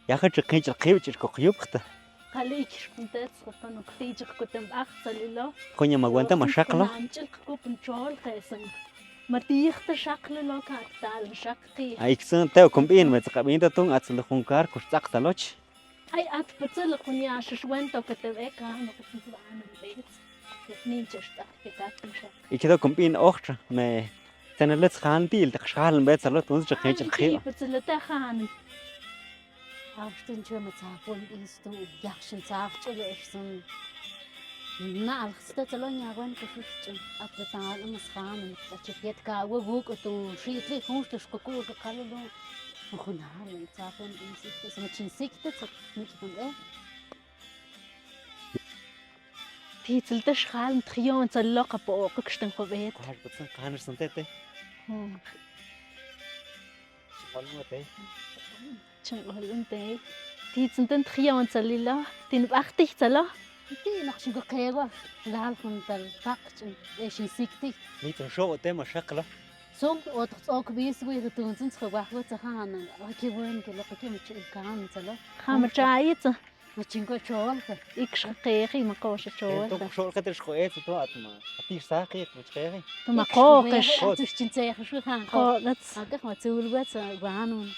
Яхаж гинж гівж ирэх юбхта. Калич puntet скопан ктиж гутам ахцалило. Коня магванта машакло. Амчил гупн чол хэсэн. Матихта шаклило каттал шакти. Айксэн тав комбин мэт габинда тун ацл хункар курцак талоч. Ай ат пацэл куня шшвенто катав эка нокатэн ан бэт. Нинчэшта кэтатэн шат. Икэдо комбин охч мэ танэлэц хаандил дагшаалн байц салот үнж гинж гив. Пацэлтэй хаан. Авштын чөмө цаапун инсту яхшин цаавчул ирсэн. Наалхстай залоонягын көшөж апретаал масхан чигэт ка вог ту шийтли хүнш шкоку калуу хунаар цаапун инсту сумчин сиктэй мэдэн ээ. Тийцэлдэ шхаалн трион заллоо капоо гэгштэн ховэт. Гаш бутсан ганарсан тэтэ. Чималмэтэй. Чин олонтэй. Тийцэлдэн трион заллило. Тин ахтих заллоо. Тий нахшиг кэва лаалхунтал пакч эшин сикти. Митэн шоо тэ машакло. Сон отцок бисгүй хэтүүнцэн цхагвахва цахаан акивэн гэлэкэм чин гаан залоо. Хамчаайц Machingo chol ka. икш qeexi maqosh chol. Тог шоо кэтэр шхоэц то атма. Атир саахи мчгэрэ. Мaqoqish. Зүрчин цайх шүү хаан. Qoqats. Агах ма зөвлгөөц гуанун.